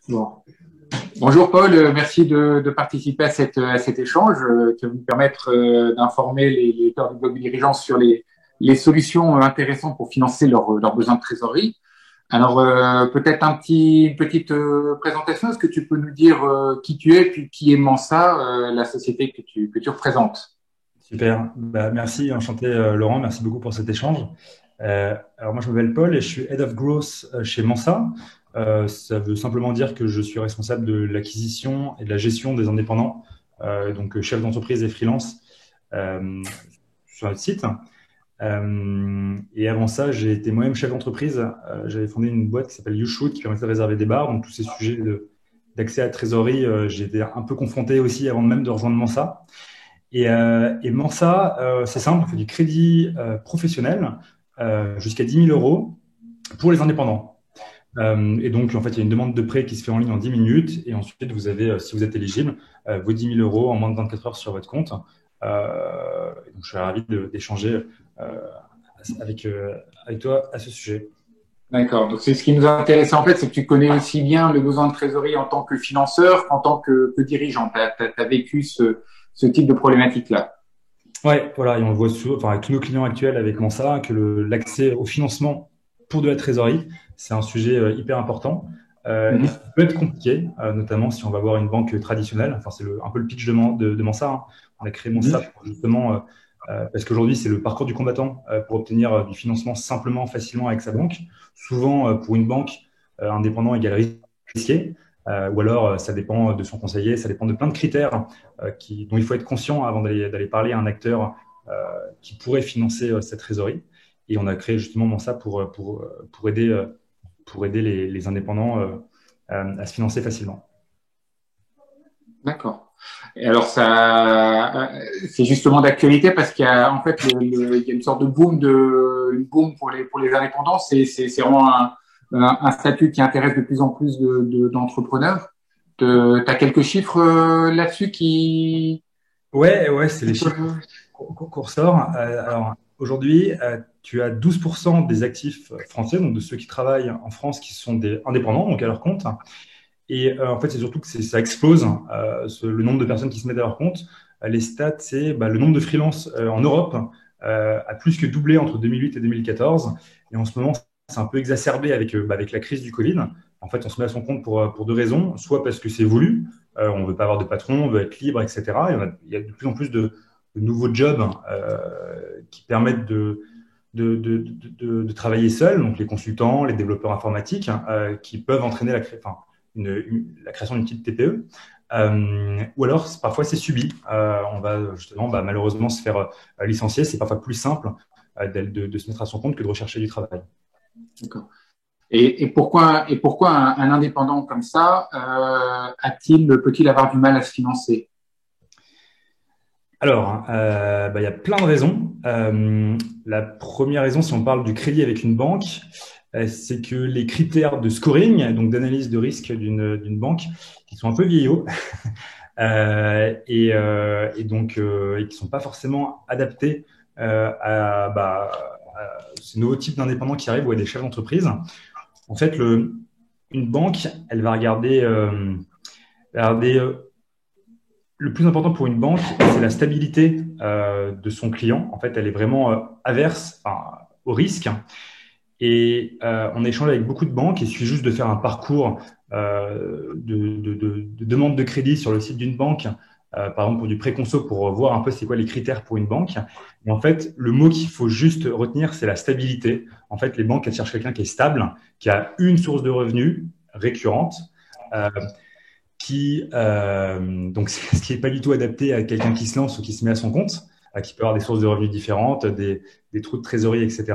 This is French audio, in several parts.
Bon. Bonjour Paul, merci de participer à cet échange qui va nous permettre d'informer les lecteurs du blog dirigeants sur les solutions intéressantes pour financer leurs besoins de trésorerie. Alors peut-être une petite présentation. Est-ce que tu peux nous dire qui tu es puis qui est Mansa, la société que tu représentes? Super, merci, enchanté Laurent, merci beaucoup pour cet échange. Alors moi je m'appelle Paul et je suis Head of Growth chez Mansa. Ça veut simplement dire que je suis responsable de l'acquisition et de la gestion des indépendants, donc chef d'entreprise et freelance euh, sur notre site. Et avant ça, j'ai été moi-même chef d'entreprise. J'avais fondé une boîte qui s'appelle YouShoot qui permettait de réserver des bars. Donc tous ces sujets d'accès à la trésorerie, j'ai été un peu confronté aussi avant même de rejoindre Mansa. Et Mansa, c'est simple, on fait du crédit professionnel jusqu'à 10 000 euros pour les indépendants. Et donc, en fait, il y a une demande de prêt qui se fait en ligne en 10 minutes. Et ensuite, vous avez, si vous êtes éligible, vos 10 000 euros en moins de 24 heures sur votre compte. Donc, je suis ravi d'échanger euh, avec, avec toi à ce sujet. D'accord. Donc c'est ce qui nous intéressait en fait, c'est que tu connais aussi bien le besoin de trésorerie en tant que financeur qu'en tant que dirigeant. Tu as vécu ce type de problématique-là. Ouais, voilà, et on le voit enfin, avec tous nos clients actuels avec Mansa, que l'accès au financement pour de la trésorerie, c'est un sujet hyper important et qui Mhm. peut être compliqué, notamment si on va voir une banque traditionnelle. Enfin, c'est un peu le pitch de Mansa, hein. On a créé Mansa Mhm. pour justement, parce qu'aujourd'hui, c'est le parcours du combattant pour obtenir du financement simplement, facilement avec sa banque. Souvent, pour une banque, indépendant égale risqué, ou alors ça dépend de son conseiller, ça dépend de plein de critères dont il faut être conscient avant d'aller parler à un acteur qui pourrait financer cette trésorerie. Et on a créé justement ça pour aider les indépendants à se financer facilement. D'accord. Et alors c'est justement d'actualité parce qu'il y a en fait il y a une sorte de une boom pour les indépendants. C'est vraiment un statut qui intéresse de plus en plus d'entrepreneurs. Tu as quelques chiffres là-dessus Ouais, ouais, c'est les qui chiffres peuvent. qu'on ressort. Alors aujourd'hui, tu as 12% des actifs français, donc de ceux qui travaillent en France, qui sont des indépendants, donc à leur compte. Et en fait, c'est surtout que ça explose, le nombre de personnes qui se mettent à leur compte. Les stats, c'est le nombre de freelances en Europe a plus que doublé entre 2008 et 2014. Et en ce moment, c'est un peu exacerbé avec la crise du Covid. En fait, on se met à son compte pour deux raisons. Soit parce que c'est voulu, on ne veut pas avoir de patron, on veut être libre, etc. Et il y a de plus en plus de nouveaux jobs qui permettent de travailler seul, donc les consultants, les développeurs informatiques, qui peuvent entraîner la création d'une petite TPE. Ou alors, parfois, c'est subi. On va justement, malheureusement, se faire licencier. C'est parfois plus simple de se mettre à son compte que de rechercher du travail. D'accord. Et pourquoi un indépendant comme ça peut-il avoir du mal à se financer? Alors, il y a plein de raisons. La première raison, si on parle du crédit avec une banque, c'est que les critères de scoring, donc d'analyse de risque d'une banque, qui sont un peu vieillots et donc et qui sont pas forcément adaptés à ce nouveau type d'indépendants qui arrivent ou à des chefs d'entreprise. En fait, une banque, elle va regarder le plus important pour une banque, c'est la stabilité de son client. En fait, elle est vraiment averse au risque. Et on échange avec beaucoup de banques. Il suffit juste de faire un parcours de demande de crédit sur le site d'une banque, par exemple pour du préconso, pour voir un peu c'est quoi les critères pour une banque. Et en fait, le mot qu'il faut juste retenir, c'est la stabilité. En fait, les banques, elles cherchent quelqu'un qui est stable, qui a une source de revenus récurrente, euh, donc ce qui n'est pas du tout adapté à quelqu'un qui se lance ou qui se met à son compte, qui peut avoir des sources de revenus différentes, des trous de trésorerie, etc.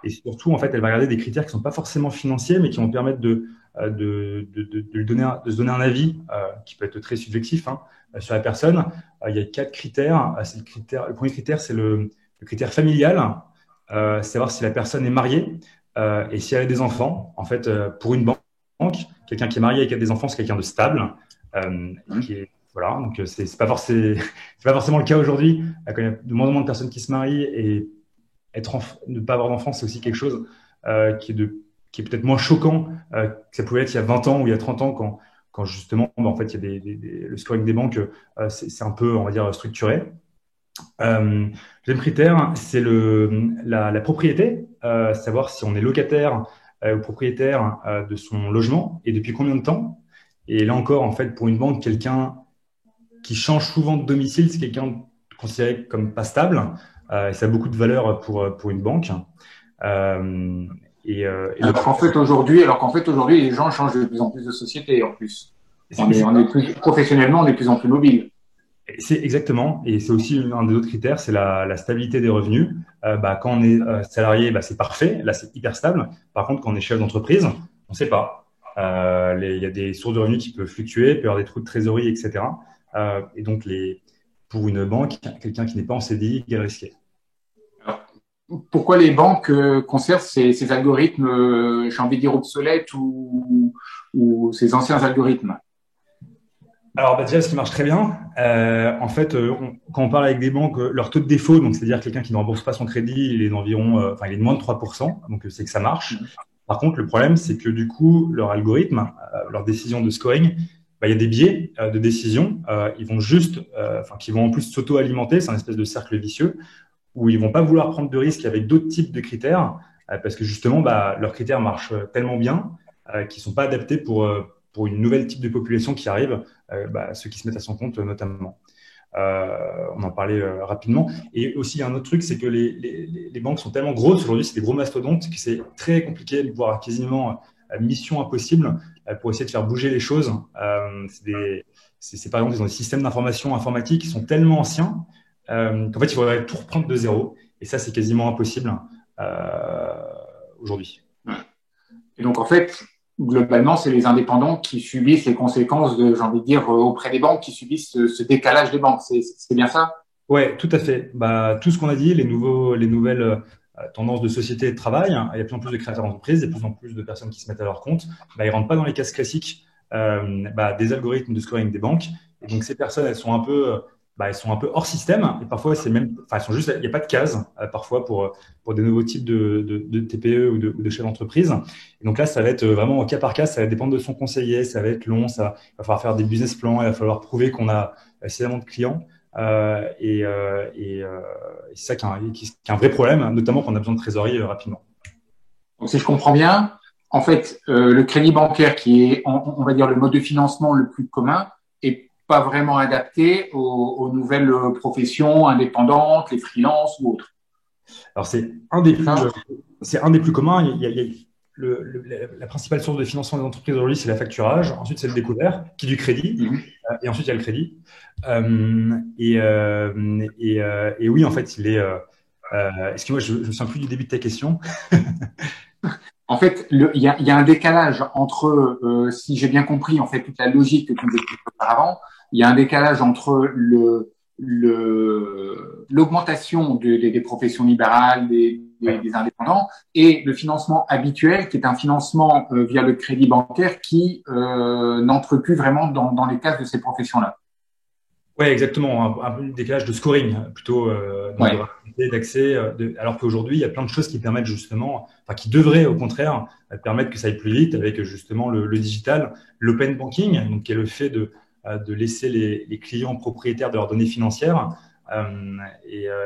Et surtout, en fait, elle va regarder des critères qui ne sont pas forcément financiers, mais qui vont permettre de se donner un avis qui peut être très subjectif, hein, sur la personne. Il y a quatre critères. Le premier critère, c'est le critère familial, savoir si la personne est mariée et si elle a des enfants. En fait, pour une banque, quelqu'un qui est marié et qui a des enfants, c'est quelqu'un de stable. Qui est, voilà, donc c'est pas forcément, c'est pas forcément le cas aujourd'hui. Quand il y a de moins en moins de personnes qui se marient et ne pas avoir d'enfants, c'est aussi quelque chose qui qui est peut-être moins choquant que ça pouvait être il y a 20 ans ou il y a 30 ans quand justement, en fait, il y a le scoring des banques, c'est un peu, on va dire, structuré. Deuxième critère, c'est la propriété, savoir si on est locataire ou propriétaire de son logement et depuis combien de temps. Et là encore, en fait, pour une banque, quelqu'un qui change souvent de domicile, c'est quelqu'un considéré comme pas stable. Et ça a beaucoup de valeur pour une banque. Alors qu'en fait aujourd'hui, les gens changent de plus en plus de société en plus. On est plus professionnellement, on est de plus en plus mobile. C'est exactement, et c'est aussi un des autres critères, c'est la stabilité des revenus. Quand on est salarié, c'est parfait, là c'est hyper stable. Par contre, quand on est chef d'entreprise, on ne sait pas. Il y a des sources de revenus qui peuvent fluctuer, il peut y avoir des trous de trésorerie, etc. Et donc, pour une banque, quelqu'un qui n'est pas en CDI, il est risqué. Alors, pourquoi les banques conservent ces algorithmes, j'ai envie de dire obsolètes ou ces anciens algorithmes? Alors déjà, ce qui marche très bien, en fait, quand on parle avec des banques, leur taux de défaut, donc c'est-à-dire quelqu'un qui ne rembourse pas son crédit, il est d'environ, il est de moins de 3%, donc c'est que ça marche. Par contre, le problème, c'est que du coup, leur algorithme, leur décision de scoring, il y a des biais de décision. Ils vont qui vont en plus s'auto-alimenter, c'est un espèce de cercle vicieux où ils vont pas vouloir prendre de risques avec d'autres types de critères parce que justement, leurs critères marchent tellement bien qu'ils sont pas adaptés pour une nouvelle type de population qui arrive, ceux qui se mettent à son compte notamment. On en parlait rapidement. Et aussi, il y a un autre truc, c'est que les banques sont tellement grosses aujourd'hui, c'est des gros mastodontes, que c'est très compliqué, voire quasiment mission impossible pour essayer de faire bouger les choses. C'est par exemple, ils ont des systèmes d'information informatique qui sont tellement anciens qu'en fait, il faudrait tout reprendre de zéro. Et ça, c'est quasiment impossible aujourd'hui. Et donc, en fait, globalement, c'est les indépendants qui subissent les conséquences j'ai envie de dire, auprès des banques, qui subissent ce décalage des banques. C'est bien ça? Ouais, tout à fait. Tout ce qu'on a dit, les nouvelles tendances de société et de travail, hein, il y a de plus en plus de créateurs d'entreprises, il y a de plus en plus de personnes qui se mettent à leur compte. Ils rentrent pas dans les cases classiques des algorithmes de scoring des banques. Et donc, ces personnes, elles sont un peu hors système. Et parfois, elles sont juste, il n'y a pas de cases parfois pour des nouveaux types de TPE ou de chefs d'entreprise. Et donc là, ça va être vraiment au cas par cas, ça va dépendre de son conseiller, ça va être long, il va falloir faire des business plans, il va falloir prouver qu'on a suffisamment de clients. C'est ça qui est un vrai problème, notamment quand on a besoin de trésorerie rapidement. Donc, si je comprends bien, en fait, le crédit bancaire qui est, on va dire, le mode de financement le plus commun est pas vraiment adapté aux nouvelles professions indépendantes, les freelances ou autres. Alors, c'est un des plus communs. La principale source de financement des entreprises aujourd'hui, c'est la-facturage. Ensuite, c'est le découvert, qui est du crédit. Et ensuite, il y a le crédit. Et oui, en fait, il est. Excuse-moi, je me souviens plus du début de ta question. En fait, il y a un décalage entre, si j'ai bien compris, en fait, toute la logique que tu nous expliquais auparavant, il y a un décalage entre l'augmentation des professions libérales, des indépendants, et le financement habituel, qui est un financement via le crédit bancaire qui n'entre plus vraiment dans les cases de ces professions-là. Oui, exactement. Un décalage de scoring, plutôt de rapidité d'accès. Alors qu'aujourd'hui, il y a plein de choses qui permettent justement, qui devraient au contraire permettre que ça aille plus vite avec justement le digital, l'open banking, donc qui est le fait de laisser les clients propriétaires de leurs données financières.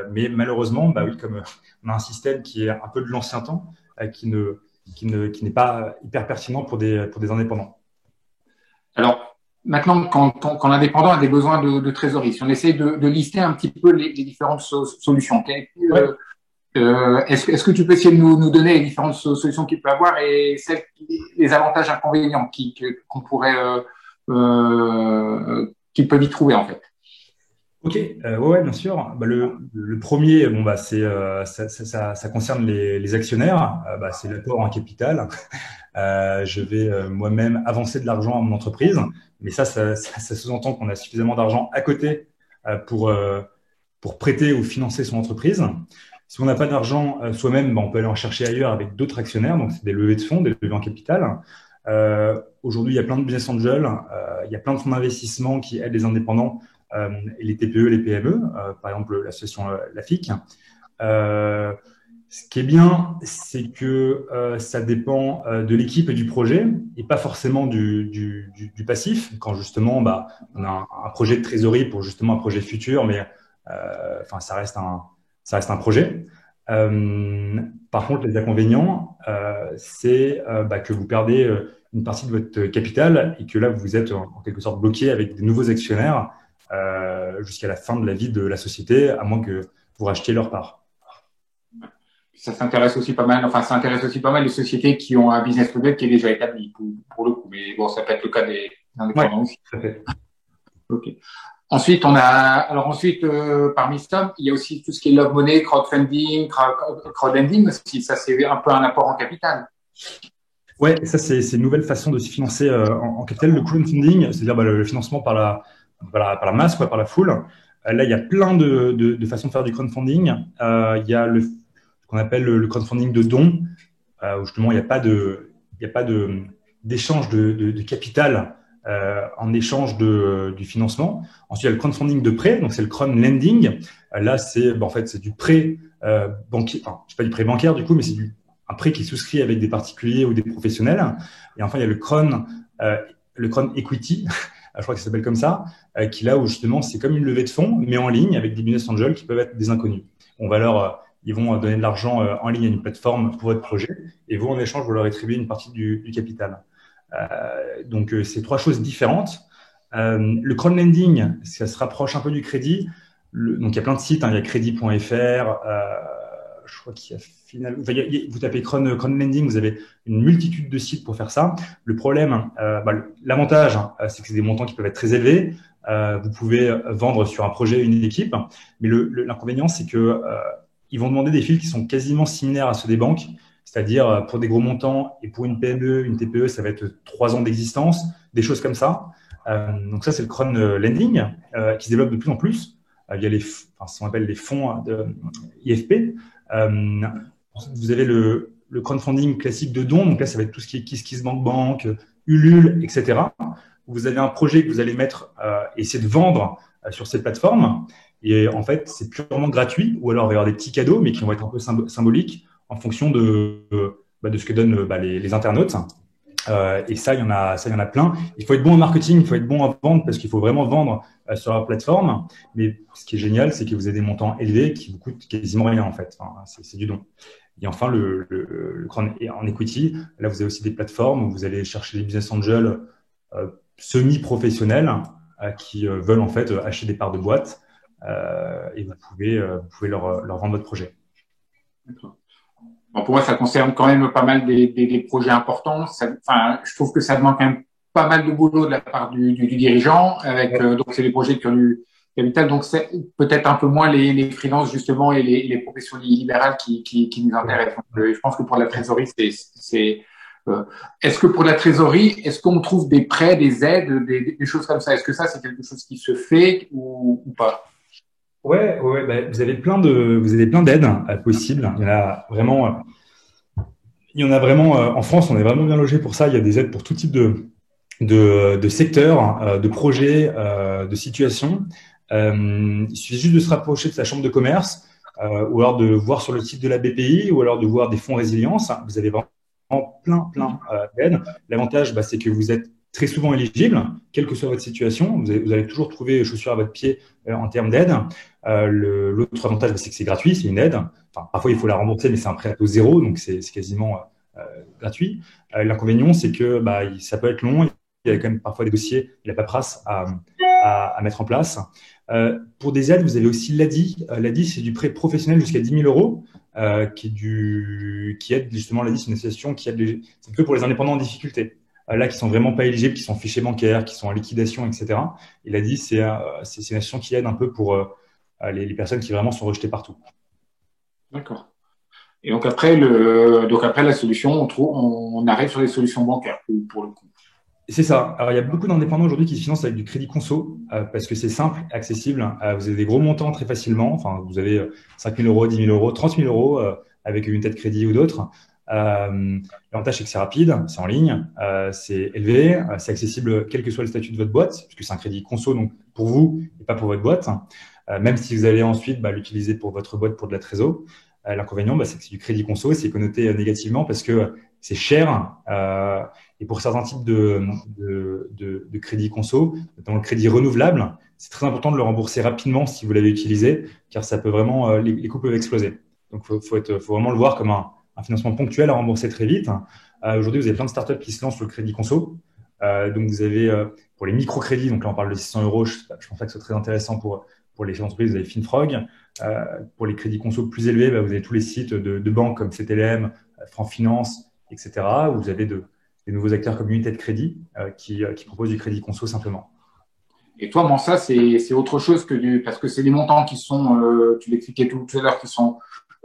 Mais malheureusement, oui, comme on a un système qui est un peu de l'ancien temps, qui n'est pas hyper pertinent pour des indépendants. Alors, maintenant, quand l'indépendant a des besoins de trésorerie, si on essaie de lister un petit peu les différentes solutions, est-ce que tu peux essayer de nous donner les différentes solutions qu'il peut avoir et les avantages inconvénients qu'on pourrait qu'ils peuvent y trouver en fait? Ok, ouais, bien sûr. Le premier, ça concerne les actionnaires. C'est l'apport en capital. Je vais moi-même avancer de l'argent à mon entreprise, mais ça sous-entend qu'on a suffisamment d'argent à côté pour prêter ou financer son entreprise. Si on n'a pas d'argent soi-même, on peut aller en chercher ailleurs avec d'autres actionnaires. Donc, c'est des levées de fonds, des levées en capital. Aujourd'hui, il y a plein de business angels, il y a plein de fonds d'investissement qui aident les indépendants. Et les TPE, les PME, par exemple l'association LAFIC. Ce qui est bien, c'est que ça dépend de l'équipe et du projet et pas forcément du passif. Quand justement, on a un projet de trésorerie pour justement un projet futur, mais enfin, ça reste un projet. Par contre, les inconvénients, c'est que vous perdez une partie de votre capital et que là, vous êtes en quelque sorte bloqué avec des nouveaux actionnaires jusqu'à la fin de la vie de la société, à moins que vous rachetiez leur part. Ça s'intéresse aussi pas mal, enfin, ça intéresse aussi pas mal les sociétés qui ont un business model qui est déjà établi, pour le coup. Mais bon, ça peut être le cas des indépendants aussi. Tout à fait. Ok. Ensuite, parmi ça, il y a aussi tout ce qui est love money, crowdfunding, crowdlending aussi. Ça, c'est un peu un apport en capital. Ouais, ça, c'est une nouvelle façon de se financer en capital. Le crowdfunding, c'est-à-dire le financement par la masse, quoi, par la foule. Là, il y a plein de façons de faire du crowdfunding. Il y a ce qu'on appelle le crowdfunding de dons, où justement, il y a pas d'échange de capital en échange du financement. Ensuite, il y a le crowdfunding de prêt, donc c'est le crowdlending. Là, en fait, c'est du prêt bancaire, enfin, je sais pas du prêt bancaire du coup, mais c'est un prêt qui est souscrit avec des particuliers ou des professionnels. Et enfin, il y a le crowd equity, je crois que ça s'appelle comme ça, qui là où justement c'est comme une levée de fonds, mais en ligne avec des business angels qui peuvent être des inconnus. Ils vont donner de l'argent en ligne à une plateforme pour votre projet et vous, en échange, vous leur rétribuez une partie du capital. Donc, c'est trois choses différentes. Le crowdlending, ça se rapproche un peu du crédit. Donc, il y a plein de sites, hein, il y a crédit.fr, je crois qu'il y a vous tapez crowdlending, vous avez une multitude de sites pour faire ça. Le problème, l'avantage, c'est que c'est des montants qui peuvent être très élevés. Vous pouvez vendre sur un projet une équipe, mais l'inconvénient, c'est que ils vont demander des fils qui sont quasiment similaires à ceux des banques, c'est-à-dire pour des gros montants et pour une PME, une TPE, ça va être 3 ans d'existence, des choses comme ça. Donc ça, c'est le crowdlending qui se développe de plus en plus. Il y a ce qu'on appelle les fonds de IFP. Vous avez le crowdfunding classique de dons, donc là, ça va être tout ce qui est KissKissBankBank, Ulule, etc. Vous avez un projet que vous allez mettre et essayer de vendre sur cette plateforme. Et en fait, c'est purement gratuit, ou alors il va y avoir des petits cadeaux, mais qui vont être un peu symboliques en fonction de ce que donnent les internautes. Et ça, il y en a plein. Il faut être bon en marketing, il faut être bon en vente parce qu'il faut vraiment vendre sur leur plateforme. Mais ce qui est génial, c'est que vous avez des montants élevés qui vous coûtent quasiment rien en fait. Enfin, c'est du don. Et enfin, le en equity, là, vous avez aussi des plateformes où vous allez chercher des business angels semi-professionnels qui veulent en fait acheter des parts de boîte et vous pouvez leur vendre votre projet. D'accord. Bon, pour moi, ça concerne quand même pas mal des projets importants. Je trouve que ça demande quand même pas mal de boulot de la part du dirigeant. Donc, c'est des projets qui ont du capital. Donc, c'est peut-être un peu moins les freelances, justement, et les professions libérales qui nous intéressent. Donc, je pense que pour la trésorerie, est-ce que pour la trésorerie, est-ce qu'on trouve des prêts, des aides, des choses comme ça? Est-ce que ça, c'est quelque chose qui se fait ou pas? Ouais, vous avez plein d'aides possibles. Il y en a vraiment en France, on est vraiment bien logé pour ça. Il y a des aides pour tout type de secteurs, de projets, de situations. Il suffit juste de se rapprocher de sa chambre de commerce ou alors de voir sur le site de la BPI ou alors de voir des fonds résilience. Vous avez vraiment plein d'aides. L'avantage, c'est que vous êtes très souvent éligible, quelle que soit votre situation. Vous allez toujours trouver chaussures à votre pied en termes d'aide. L'autre avantage, c'est que c'est gratuit, c'est une aide. Enfin, parfois, il faut la rembourser, mais c'est un prêt à taux zéro, donc c'est quasiment gratuit. L'inconvénient, c'est que ça peut être long. Il y a quand même parfois des dossiers, la paperasse à mettre en place. Pour des aides, vous avez aussi l'ADI. L'ADI, c'est du prêt professionnel jusqu'à 10 000 euros, qui aide justement. L'ADI, c'est une association qui aide c'est que pour les indépendants en difficulté. Là, qui sont vraiment pas éligibles, qui sont fichés bancaires, qui sont en liquidation, etc. Et l'ADI, c'est une association qui aide un peu pour les personnes qui vraiment sont rejetées partout. D'accord. Et donc après la solution, on arrive sur les solutions bancaires pour le coup. C'est ça. Alors, il y a beaucoup d'indépendants aujourd'hui qui se financent avec du crédit conso parce que c'est simple, accessible. Vous avez des gros montants très facilement. Enfin, vous avez 5 000 euros, 10 000 euros, 30 000 euros avec une tête de crédit ou d'autres. L'avantage, c'est que c'est rapide, c'est en ligne, c'est élevé, c'est accessible quel que soit le statut de votre boîte, puisque c'est un crédit conso, donc pour vous et pas pour votre boîte, même si vous allez ensuite l'utiliser pour votre boîte pour de la trésor. L'inconvénient, c'est que c'est du crédit conso, c'est connoté négativement parce que c'est cher. Et pour certains types de crédit conso, notamment le crédit renouvelable, c'est très important de le rembourser rapidement si vous l'avez utilisé, car ça peut vraiment, les coûts peuvent exploser. Donc, faut vraiment le voir comme un financement ponctuel à rembourser très vite. Aujourd'hui, vous avez plein de startups qui se lancent sur le crédit conso. Donc, vous avez pour les microcrédits, donc là, on parle de 600 euros. Je pense pas que ce soit très intéressant pour les entreprises. Vous avez Finfrog. Pour les crédits conso plus élevés, vous avez tous les sites de banques comme CTLM, Franc Finance, etc., où vous avez des nouveaux acteurs comme Unité de Crédit qui proposent du crédit conso simplement. Et toi, ça, c'est autre chose parce que c'est des montants qui sont, tu l'expliquais tout à l'heure, qui sont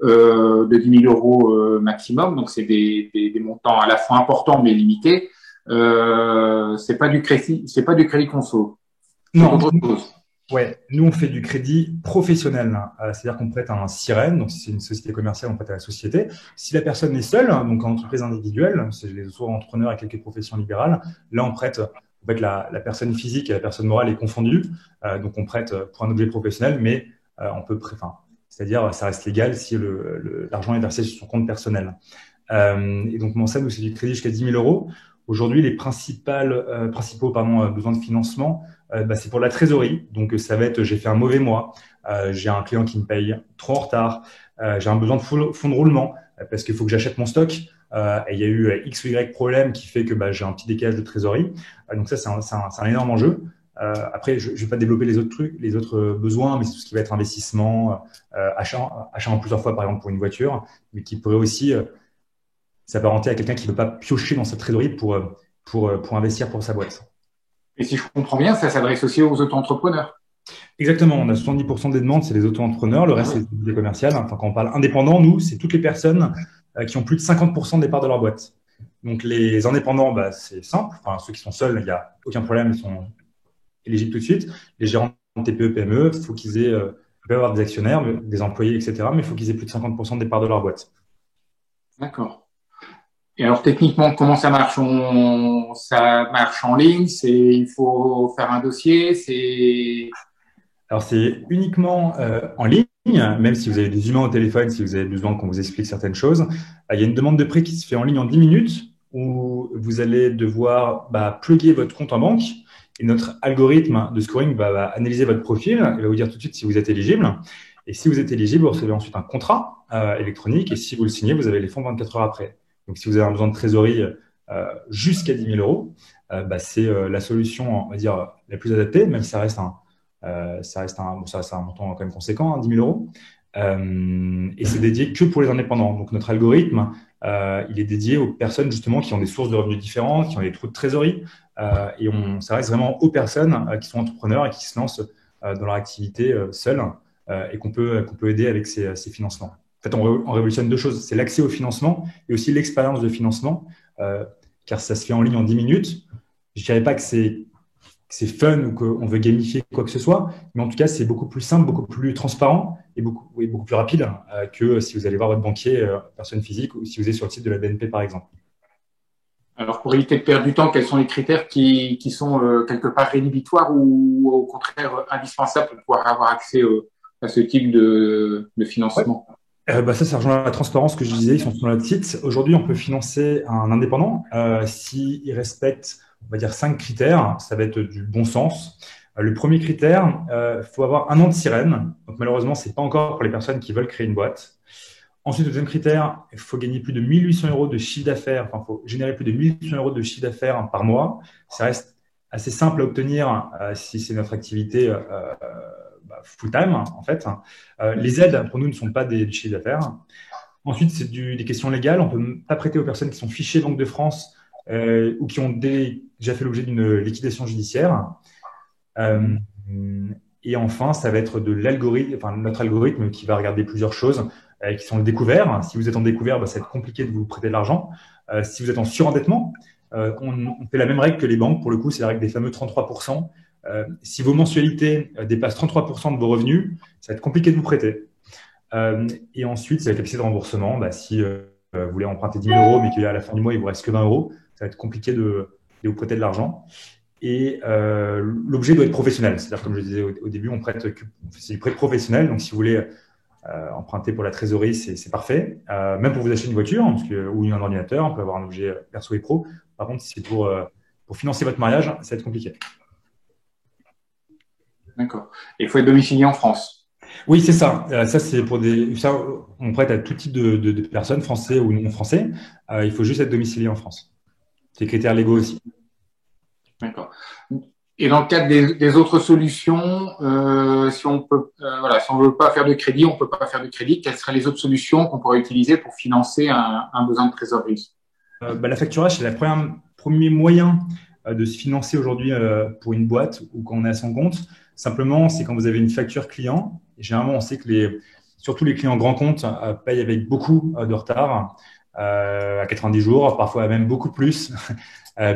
de 10 000 euros maximum. Donc, c'est des montants à la fois importants mais limités. C'est pas du crédit conso. Non. Autre chose. Ouais, nous on fait du crédit professionnel, c'est-à-dire qu'on prête à un SIREN, donc si c'est une société commerciale, on prête à la société. Si la personne est seule, donc en entreprise individuelle, c'est les auto-entrepreneurs et quelques professions libérales, là on prête, en fait la personne physique et la personne morale est confondue, donc on prête pour un objet professionnel, mais on peut c'est-à-dire ça reste légal si l'argent est versé sur son compte personnel. Et donc ça, nous c'est du crédit jusqu'à 10 000 euros. Aujourd'hui, les principaux besoins de financement, c'est pour la trésorerie. Donc, ça va être, j'ai fait un mauvais mois, j'ai un client qui me paye trop en retard, j'ai un besoin de fonds de roulement parce qu'il faut que j'achète mon stock. Et il y a eu X ou Y problème qui fait que j'ai un petit décalage de trésorerie. Donc ça, c'est un énorme enjeu. Après, je vais pas développer les autres besoins, mais c'est tout ce qui va être investissement, achat en plusieurs fois, par exemple, pour une voiture, mais qui pourrait aussi s'apparenter à quelqu'un qui ne veut pas piocher dans sa trésorerie pour investir pour sa boîte. Et si je comprends bien, ça s'adresse aussi aux auto-entrepreneurs. Exactement. On a 70% des demandes, c'est les auto-entrepreneurs. Le reste, c'est les commerciales. Enfin, quand on parle indépendant, nous, c'est toutes les personnes qui ont plus de 50% des parts de leur boîte. Donc, les indépendants, c'est simple. Enfin, ceux qui sont seuls, il n'y a aucun problème. Ils sont éligibles tout de suite. Les gérants de TPE, PME, il faut qu'ils peuvent avoir des actionnaires, des employés, etc. Mais il faut qu'ils aient plus de 50% des parts de leur boîte. D'accord. Et alors, techniquement, comment ça marche? Ça marche en ligne? Il faut faire un dossier? Alors, c'est uniquement en ligne, même si vous avez des humains au téléphone, si vous avez besoin qu'on vous explique certaines choses. Il y a une demande de prêt qui se fait en ligne en 10 minutes où vous allez devoir plugger votre compte en banque et notre algorithme de scoring va analyser votre profil et va vous dire tout de suite si vous êtes éligible. Et si vous êtes éligible, vous recevez ensuite un contrat électronique et si vous le signez, vous avez les fonds 24 heures après. Donc, si vous avez un besoin de trésorerie jusqu'à 10 000 euros, c'est la solution, on va dire, la plus adaptée, même si ça reste un montant quand même conséquent, 10 000 euros. Et c'est dédié que pour les indépendants. Donc, notre algorithme, il est dédié aux personnes justement qui ont des sources de revenus différentes, qui ont des trous de trésorerie. Et ça reste vraiment aux personnes qui sont entrepreneurs et qui se lancent dans leur activité seules et qu'on peut aider avec ces financements. En fait, on révolutionne deux choses. C'est l'accès au financement et aussi l'expérience de financement, car ça se fait en ligne en 10 minutes. Je ne dirais pas que c'est fun ou qu'on veut gamifier quoi que ce soit, mais en tout cas, c'est beaucoup plus simple, beaucoup plus transparent et beaucoup plus rapide que si vous allez voir votre banquier, personne physique, ou si vous êtes sur le site de la BNP, par exemple. Alors, pour éviter de perdre du temps, quels sont les critères qui sont quelque part rédhibitoires ou au contraire indispensables pour pouvoir avoir accès à ce type de financement? Ça rejoint la transparence que je disais, ils sont sur notre site. Aujourd'hui, on peut financer un indépendant s'il respecte, on va dire, 5 critères. Ça va être du bon sens. Le premier critère, faut avoir 1 an de SIREN. Donc malheureusement, c'est pas encore pour les personnes qui veulent créer une boîte. Ensuite, le deuxième critère, il faut gagner plus de 1 800 euros de chiffre d'affaires. Enfin, il faut générer plus de 1 800 euros de chiffre d'affaires par mois. Ça reste assez simple à obtenir si c'est notre activité full-time, en fait. Les aides, pour nous, ne sont pas des chiffres d'affaires. Ensuite, c'est des questions légales. On ne peut pas prêter aux personnes qui sont fichées Banque de France ou qui ont déjà fait l'objet d'une liquidation judiciaire. Et enfin, ça va être de l'algorithme, enfin, notre algorithme qui va regarder plusieurs choses qui sont le découvert. Si vous êtes en découvert, ça va être compliqué de vous prêter de l'argent. Si vous êtes en surendettement, on fait la même règle que les banques. Pour le coup, c'est la règle des fameux 33%. Si vos mensualités dépassent 33% de vos revenus, ça va être compliqué de vous prêter. Et ensuite, c'est la capacité de remboursement. Si vous voulez emprunter 10 000 euros, mais qu'à la fin du mois, il vous reste que 20 euros, ça va être compliqué de vous prêter de l'argent. Et l'objet doit être professionnel. C'est-à-dire, comme je disais au début, c'est du prêt professionnel. Donc, si vous voulez emprunter pour la trésorerie, c'est parfait. Même pour vous acheter une voiture ou un ordinateur, on peut avoir un objet perso et pro. Par contre, si c'est pour financer votre mariage, ça va être compliqué. D'accord. Et il faut être domicilié en France. Oui, c'est ça. Ça, c'est ça, on prête à tout type de personnes, français ou non français. Il faut juste être domicilié en France. C'est critères légaux aussi. D'accord. Et dans le cadre des autres solutions, si on peut, voilà, si on veut pas faire de crédit, on peut pas faire de crédit. Quelles seraient les autres solutions qu'on pourrait utiliser pour financer un besoin de trésorerie? La facturage, c'est le premier moyen de se financer aujourd'hui pour une boîte ou quand on est à son compte. Simplement, c'est quand vous avez une facture client. Et généralement, on sait que surtout les clients grands comptes payent avec beaucoup de retard, à 90 jours, parfois même beaucoup plus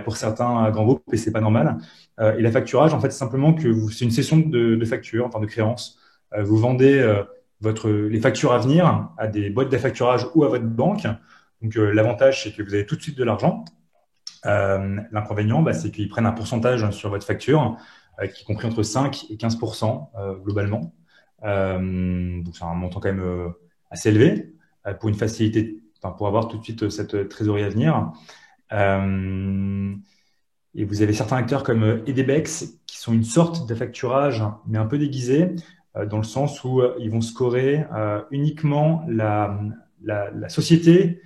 pour certains grands groupes, et c'est pas normal. Et la facturage, en fait, c'est simplement que c'est une cession de factures, enfin de créances. Vous vendez les factures à venir à des boîtes d'affacturage ou à votre banque. Donc, l'avantage, c'est que vous avez tout de suite de l'argent. L'inconvénient, c'est qu'ils prennent un pourcentage sur votre facture qui est compris entre 5 et 15% globalement. Donc, c'est un montant quand même assez élevé pour une facilité, pour avoir tout de suite cette trésorerie à venir. Et vous avez certains acteurs comme Edebex qui sont une sorte d'affacturage, mais un peu déguisé, dans le sens où ils vont scorer uniquement la société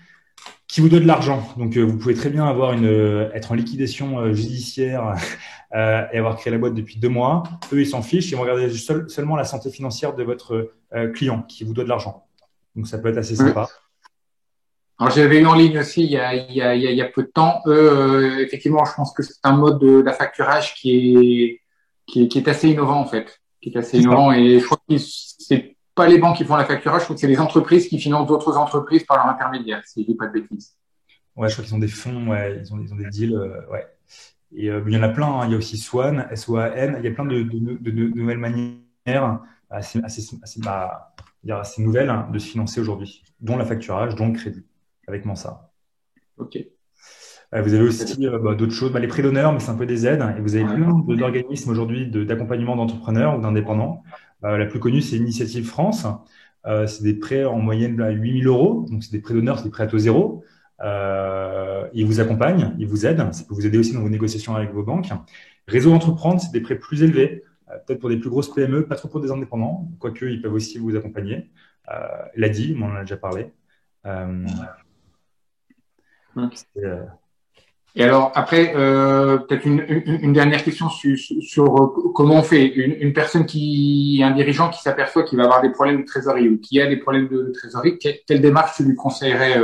qui vous donne de l'argent. Donc, vous pouvez très bien être en liquidation judiciaire et avoir créé la boîte depuis 2 mois. Eux, ils s'en fichent. Ils vont regarder seulement la santé financière de votre client qui vous doit de l'argent. Donc, ça peut être assez sympa. Alors, j'avais eu en ligne aussi il y a peu de temps. Effectivement, je pense que c'est un mode d'affacturage qui est assez innovant, en fait. Qui est assez innovant. Et je crois que c'est pas les banques qui font l'affacturage, je crois que c'est les entreprises qui financent d'autres entreprises par leur intermédiaire, si je dis pas de bêtises. Ouais, je crois qu'ils ont des fonds, ouais, ils ont des deals, ouais. Et il y en a plein, hein. Il y a aussi Swan, S-O-A-N. Il y a plein de nouvelles manières assez nouvelles de se financer aujourd'hui, dont l'affacturage, dont le crédit, avec Mensa. Ok. Vous avez aussi d'autres choses, les prêts d'honneur, mais c'est un peu des aides. Et vous avez plein d'organismes aujourd'hui d'accompagnement d'entrepreneurs ou d'indépendants. La plus connue, c'est Initiative France. C'est des prêts en moyenne à 8 000 euros. Donc, c'est des prêts d'honneur, c'est des prêts à taux zéro. Ils vous accompagnent, ils vous aident. Ça peut vous aider aussi dans vos négociations avec vos banques. Réseau Entreprendre, c'est des prêts plus élevés, peut-être pour des plus grosses PME, pas trop pour des indépendants, quoique ils peuvent aussi vous accompagner. L'ADI, on en a déjà parlé. Et alors après, peut-être une dernière question sur comment on fait une personne un dirigeant qui s'aperçoit qu'il va avoir des problèmes de trésorerie ou qui a des problèmes de trésorerie, quelle démarche tu lui conseillerais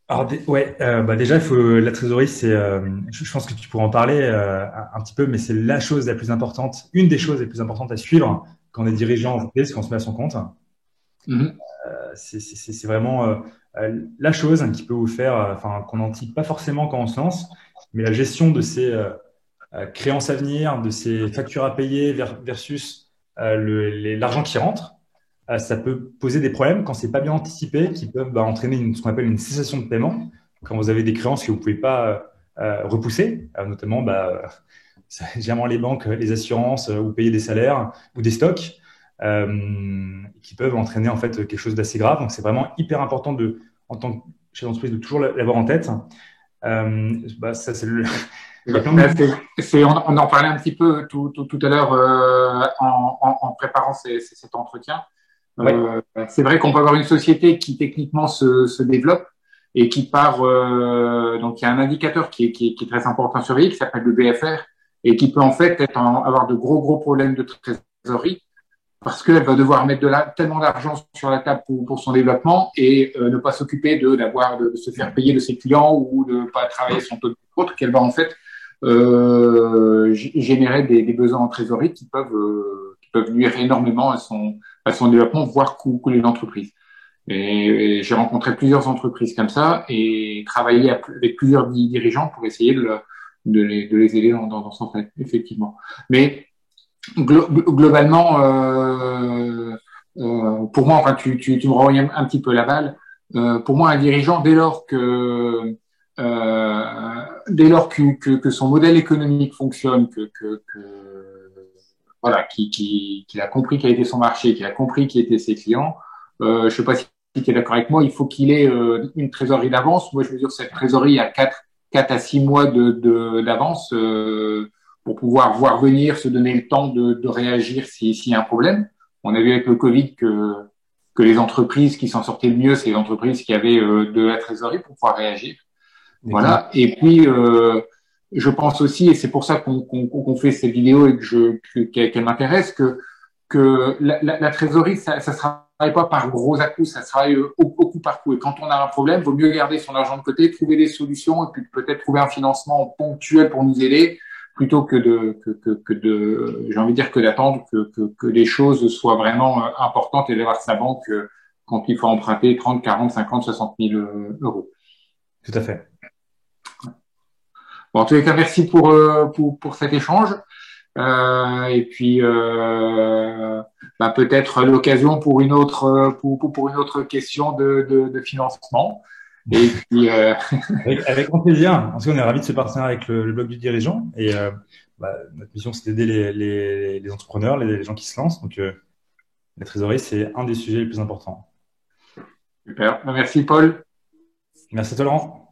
Alors, déjà, la trésorerie, je pense que tu pourras en parler un petit peu, mais c'est la chose la plus importante, une des choses les plus importantes à suivre quand on est dirigeant en entreprise, quand on se met à son compte. C'est vraiment la chose qui peut vous faire, qu'on n'anticipe pas forcément quand on se lance, mais la gestion de ces créances à venir, de ces factures à payer versus l'argent qui rentre. Ça peut poser des problèmes quand c'est pas bien anticipé, qui peuvent entraîner ce qu'on appelle une cessation de paiement. Quand vous avez des créances que vous pouvez pas repousser, notamment généralement les banques, les assurances ou payer des salaires ou des stocks, qui peuvent entraîner en fait quelque chose d'assez grave. Donc c'est vraiment hyper important en tant que chef d'entreprise de toujours l'avoir en tête. Ça c'est on en parlait un petit peu tout à l'heure en préparant cet entretien. Ouais. C'est vrai qu'on peut avoir une société qui techniquement se développe et qui part. Donc il y a un indicateur qui est très important sur lui, qui s'appelle le BFR et qui peut en fait avoir de gros problèmes de trésorerie parce qu'elle va devoir mettre tellement d'argent sur la table pour son développement et ne pas s'occuper de se faire payer de ses clients ou de pas travailler son taux de compte, qu'elle va en fait générer des besoins en trésorerie qui peuvent nuire énormément à son développement, voire couler l'entreprise. Et j'ai rencontré plusieurs entreprises comme ça et travaillé avec plusieurs dirigeants pour essayer de les aider dans son fait, effectivement. Mais globalement, pour moi, enfin, tu me renvoies un petit peu la balle. Pour moi, un dirigeant, dès lors que son modèle économique fonctionne, voilà, qui a compris quel était son marché, qui a compris qui étaient ses clients. Je sais pas si tu es d'accord avec moi, il faut qu'il ait une trésorerie d'avance. Moi, je mesure cette trésorerie à 4 à 6 mois d'avance pour pouvoir voir venir, se donner le temps de réagir s'il y a un problème. On a vu avec le Covid que les entreprises qui s'en sortaient le mieux, c'est les entreprises qui avaient de la trésorerie pour pouvoir réagir. Exactement. Voilà. Et puis, je pense aussi, et c'est pour ça qu'on fait cette vidéo et qu'elle m'intéresse, que la trésorerie, ça se travaille pas par gros à-coups, ça se travaille au coup par coup. Et quand on a un problème, il vaut mieux garder son argent de côté, trouver des solutions et puis peut-être trouver un financement ponctuel pour nous aider plutôt j'ai envie de dire que d'attendre que les choses soient vraiment importantes et d'avoir sa banque quand il faut emprunter 30, 40, 50, 60 000 euros. Tout à fait. Bon, en tous les cas, merci pour cet échange. Et puis peut-être l'occasion pour une autre pour une autre question de financement. Et puis Avec grand plaisir. En tout cas, on est ravis de se partenariat avec le blog du dirigeant. Et notre mission, c'est d'aider les entrepreneurs, les gens qui se lancent. Donc, la trésorerie, c'est un des sujets les plus importants. super. Merci Paul. Merci à toi, Laurent.